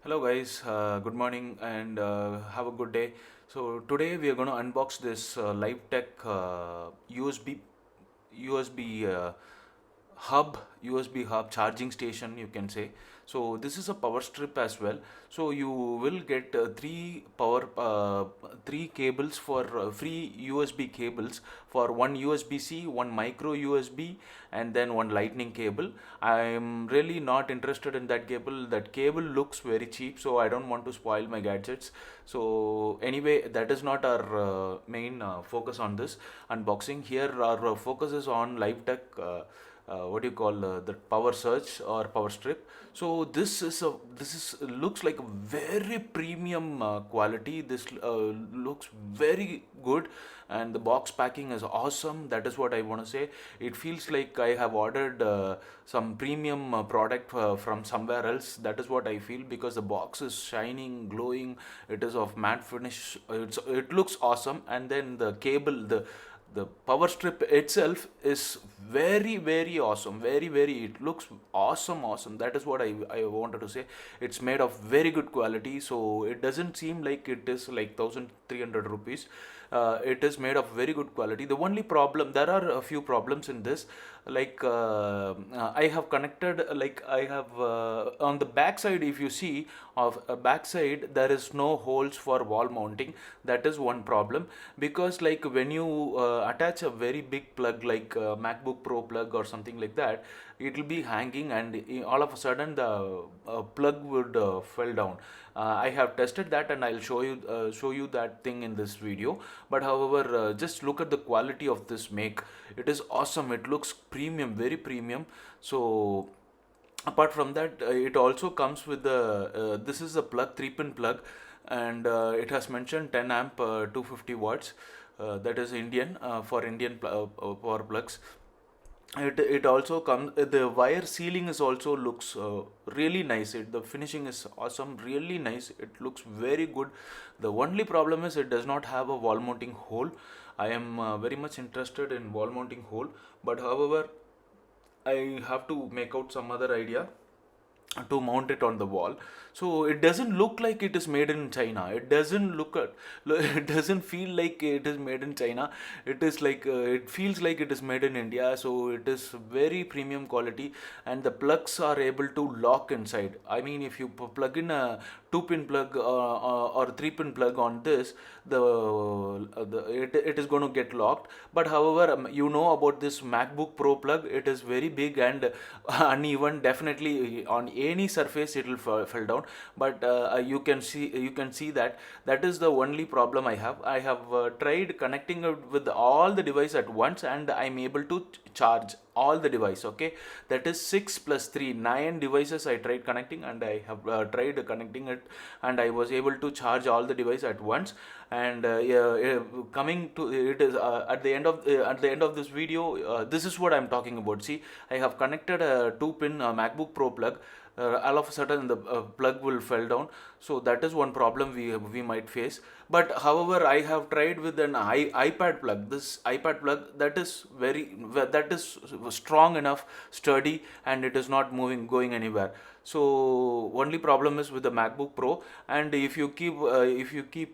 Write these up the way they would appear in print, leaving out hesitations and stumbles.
Hello guys, good morning and have a good day. So today we are going to unbox this LiveTech USB USB hub charging station, you can say. So this is a power strip as well. So you will get three cables for free USB cables for one USB-C, one micro USB, and then one lightning cable. I am really not interested in that cable. That cable looks very cheap, so I don't want to spoil my gadgets. So anyway, that is not our main focus on this unboxing. Here our focus is on LiveTech. What do you call the power surge or power strip. So this is looks like a very premium quality. This looks very good, and the box packing is awesome. That is what I want to say. It feels like I have ordered some premium product from somewhere else. That is what I feel, because the box is shining, glowing. It is of matte finish. It looks awesome. And then the cable, the power strip itself is very awesome. Very, it looks awesome. That is what I wanted to say. It's made of very good quality, so it doesn't seem like it is like 1300 rupees. It is made of very good quality. The only problem, there are a few problems in this. Like I have connected, like I have on the back side, if you see of a back side, there is no holes for wall mounting. That is one problem, because like when you attach a very big plug like MacBook Pro plug or something like that, it will be hanging, and all of a sudden the plug would fell down. I have tested that, and I'll show you that thing in this video. But however, just look at the quality of this make. It is awesome. It looks premium, very premium. So apart from that, it also comes with the this is a plug, 3-pin plug, and it has mentioned 10 amp, 250 watts. That is Indian, for Indian power plugs. It also comes, the wire sealing is also looks really nice. The finishing is awesome, really nice. It looks very good. The only problem is it does not have a wall mounting hole. I am very much interested in wall mounting hole, but however, I have to make out some other idea to mount it on the wall. So it doesn't look like it is made in China. It doesn't it doesn't feel like it is made in China. It is like it feels like it is made in India. So it is very premium quality, and the plugs are able to lock inside. I mean, if you plug in a 2-pin plug or 3-pin plug on this, it is going to get locked. But however, you know about this MacBook Pro plug, it is very big and uneven. Definitely on any surface it will fall down. But you can see that is the only problem I have. I have tried connecting it with all the device at once, and I'm able to charge all the device. Okay, that is 6 plus 3, 9 devices I tried connecting, and I have tried connecting it, and I was able to charge all the device at once. And yeah, coming to it is at the end of this video, this is what I'm talking about. See, I have connected a 2-pin MacBook Pro plug. All of a sudden the plug will fell down. So that is one problem we might face. But however, I have tried with an iPad plug. This iPad plug, that is strong enough, sturdy, and it is not moving, going anywhere. So only problem is with the MacBook Pro. And if you keep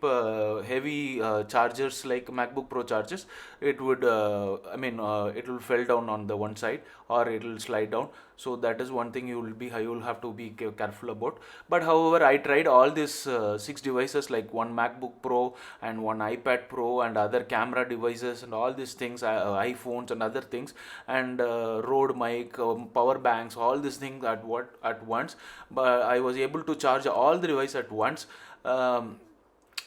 heavy chargers like MacBook Pro chargers, it would it will fall down on the one side, or it will slide down. So that is one thing you will have to be careful about. But however, I tried all these 6 devices, like one MacBook Pro and one iPad Pro and other camera devices and all these things, iPhones and other things, and Rode mic, power banks, all these things at once. But I was able to charge all the device at once.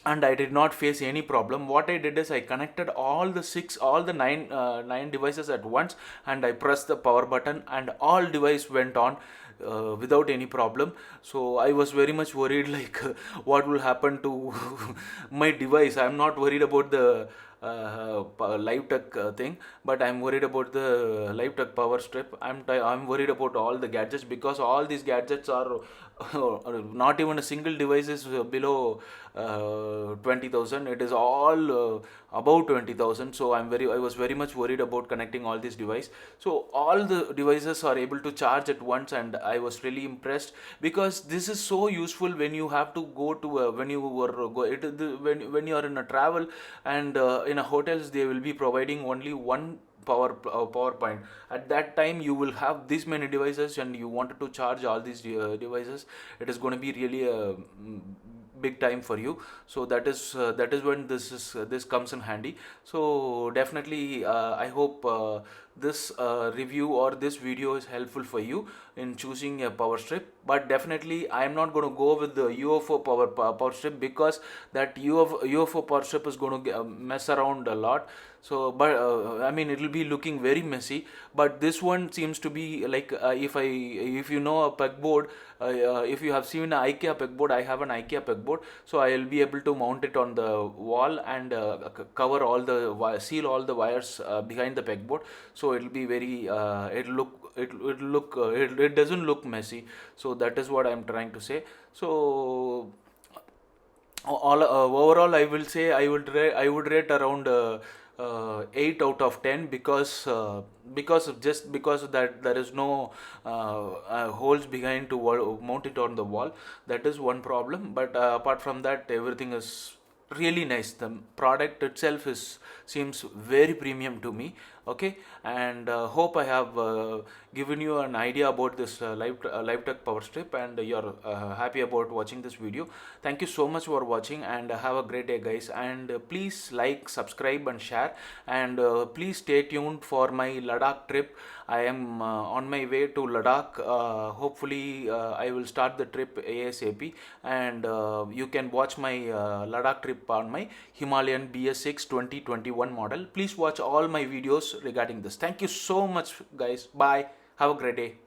And I did not face any problem. What I did is I connected all the nine devices at once, and I pressed the power button, and all device went on without any problem. So I was very much worried, like what will happen to my device. I'm not worried about the LiveTech thing, but I'm worried about the LiveTech power strip. I'm worried about all the gadgets, because all these gadgets are not even a single device is below 20,000. It is all above 20,000. So I was very much worried about connecting all these devices. So all the devices are able to charge at once, and I was really impressed, because this is so useful when you have to go to when you were go it, the, when you are in a travel, and in a hotels they will be providing only one power point. At that time you will have this many devices, and you wanted to charge all these devices. It is going to be really a big time for you. So that is when this comes in handy. So definitely I hope this review or this video is helpful for you in choosing a power strip. But definitely I am not going to go with the UFO power strip, because that UFO power strip is going to mess around a lot. So but I mean, it will be looking very messy. But this one seems to be like, if you know a pegboard, if you have seen an IKEA pegboard, I have an IKEA pegboard, so I will be able to mount it on the wall, and cover all the seal all the wires behind the pegboard. So it will be very it doesn't look messy. So that is what I'm trying to say. So all overall, I will say I would rate around 8 out of 10, because of just because of that there is no holes behind to mount it on the wall. That is one problem, but apart from that, everything is really nice. The product itself is seems very premium to me. Okay, and hope I have given you an idea about this LiveTech power strip, and you're happy about watching this video. Thank you so much for watching, and have a great day, guys. And please like, subscribe, and share. And please stay tuned for my Ladakh trip. I am on my way to Ladakh. Hopefully I will start the trip ASAP, and you can watch my Ladakh trip on my Himalayan BS6 2021 model. Please watch all my videos regarding this. Thank you so much, guys. Bye. Have a great day.